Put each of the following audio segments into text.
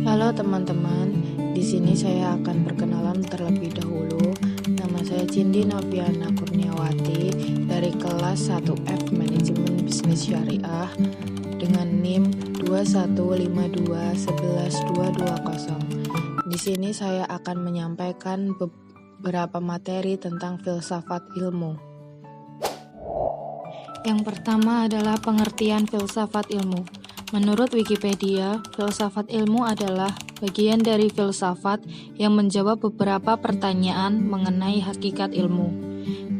Halo teman-teman, di sini saya akan perkenalan terlebih dahulu. Nama saya Cindy Noviana Kurniawati dari kelas 1F Manajemen Bisnis Syariah dengan NIM 215211220. Di sini saya akan menyampaikan beberapa materi tentang filsafat ilmu. Yang pertama adalah pengertian filsafat ilmu. Menurut Wikipedia, filsafat ilmu adalah bagian dari filsafat yang menjawab beberapa pertanyaan mengenai hakikat ilmu.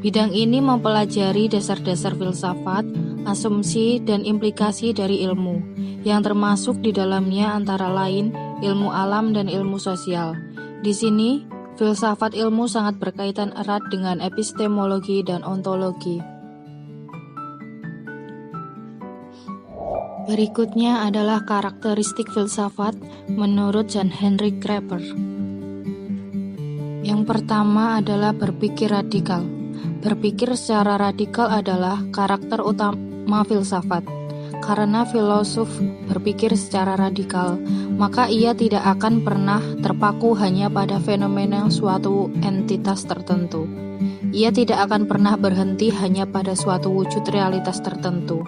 Bidang ini mempelajari dasar-dasar filsafat, asumsi, dan implikasi dari ilmu, yang termasuk di dalamnya antara lain ilmu alam dan ilmu sosial. Di sini, filsafat ilmu sangat berkaitan erat dengan epistemologi dan ontologi. Berikutnya adalah karakteristik filsafat menurut Jan Henrik Kraeper. Yang pertama adalah berpikir radikal. Berpikir secara radikal adalah karakter utama filsafat. Karena filosof berpikir secara radikal, maka ia tidak akan pernah terpaku hanya pada fenomena suatu entitas tertentu. Ia tidak akan pernah berhenti hanya pada suatu wujud realitas tertentu.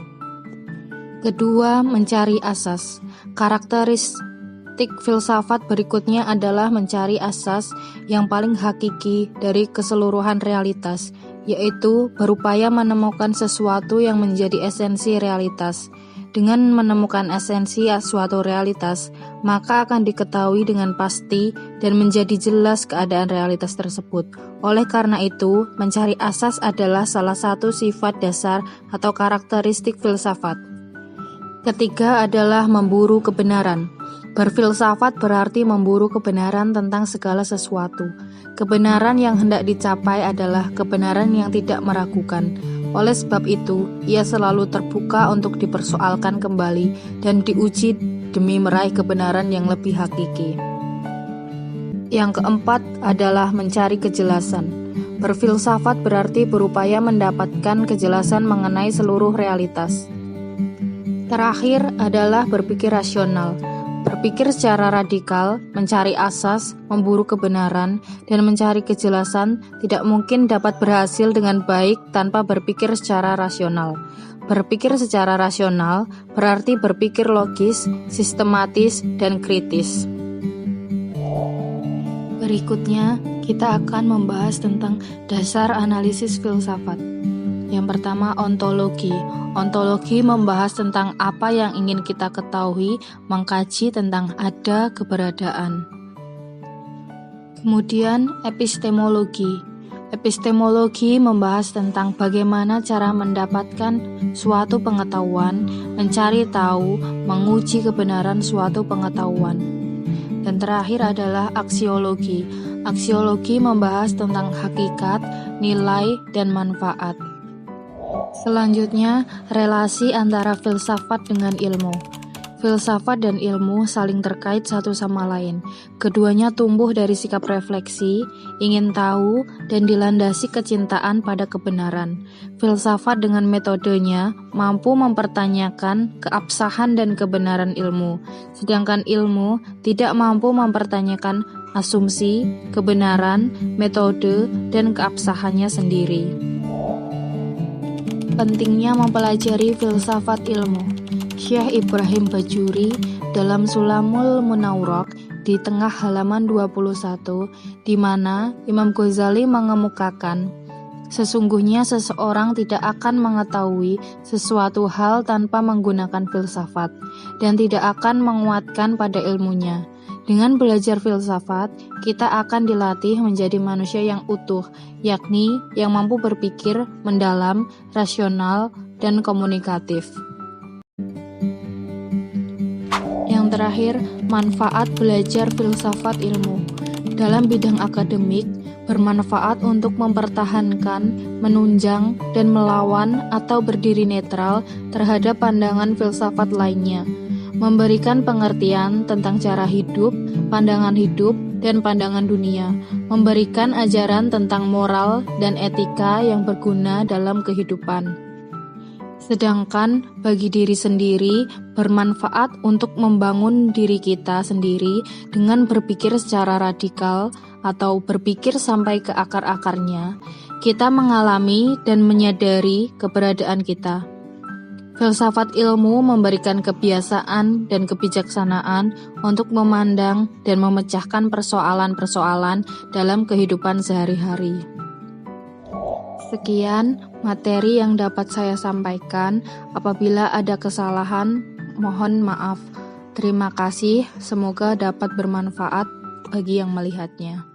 Kedua, mencari asas. Karakteristik filsafat berikutnya adalah mencari asas yang paling hakiki dari keseluruhan realitas, yaitu berupaya menemukan sesuatu yang menjadi esensi realitas. Dengan menemukan esensi suatu realitas, maka akan diketahui dengan pasti dan menjadi jelas keadaan realitas tersebut. Oleh karena itu, mencari asas adalah salah satu sifat dasar atau karakteristik filsafat. Ketiga adalah memburu kebenaran. Berfilsafat berarti memburu kebenaran tentang segala sesuatu. Kebenaran yang hendak dicapai adalah kebenaran yang tidak meragukan. Oleh sebab itu, ia selalu terbuka untuk dipersoalkan kembali dan diuji demi meraih kebenaran yang lebih hakiki. Yang keempat adalah mencari kejelasan. Berfilsafat berarti berupaya mendapatkan kejelasan mengenai seluruh realitas. Terakhir adalah berpikir rasional. Berpikir secara radikal, mencari asas, memburu kebenaran, dan mencari kejelasan tidak mungkin dapat berhasil dengan baik tanpa berpikir secara rasional. Berpikir secara rasional berarti berpikir logis, sistematis, dan kritis. Berikutnya, kita akan membahas tentang dasar analisis filsafat. Yang pertama, ontologi. Ontologi membahas tentang apa yang ingin kita ketahui, mengkaji tentang ada keberadaan. Kemudian, epistemologi. Epistemologi membahas tentang bagaimana cara mendapatkan suatu pengetahuan, mencari tahu, menguji kebenaran suatu pengetahuan. Dan terakhir adalah aksiologi. Aksiologi membahas tentang hakikat, nilai, dan manfaat. Selanjutnya, relasi antara filsafat dengan ilmu. Filsafat dan ilmu saling terkait satu sama lain. Keduanya tumbuh dari sikap refleksi, ingin tahu, dan dilandasi kecintaan pada kebenaran. Filsafat dengan metodenya mampu mempertanyakan keabsahan dan kebenaran ilmu, sedangkan ilmu tidak mampu mempertanyakan asumsi, kebenaran, metode, dan keabsahannya sendiri. Pentingnya mempelajari filsafat ilmu. Syekh Ibrahim Bajuri dalam Sulamul Munawwarah di tengah halaman 21, di mana Imam Ghazali mengemukakan, sesungguhnya seseorang tidak akan mengetahui sesuatu hal tanpa menggunakan filsafat, dan tidak akan menguatkan pada ilmunya. Dengan belajar filsafat, kita akan dilatih menjadi manusia yang utuh, yakni yang mampu berpikir mendalam, rasional, dan komunikatif. Yang terakhir, manfaat belajar filsafat ilmu. Dalam bidang akademik, bermanfaat untuk mempertahankan, menunjang, dan melawan atau berdiri netral terhadap pandangan filsafat lainnya. Memberikan pengertian tentang cara hidup, pandangan hidup, dan pandangan dunia, memberikan ajaran tentang moral dan etika yang berguna dalam kehidupan. Sedangkan bagi diri sendiri bermanfaat untuk membangun diri kita sendiri dengan berpikir secara radikal atau berpikir sampai ke akar-akarnya. Kita mengalami dan menyadari keberadaan kita. Filsafat ilmu memberikan kebiasaan dan kebijaksanaan untuk memandang dan memecahkan persoalan-persoalan dalam kehidupan sehari-hari. Sekian materi yang dapat saya sampaikan. Apabila ada kesalahan, mohon maaf. Terima kasih, semoga dapat bermanfaat bagi yang melihatnya.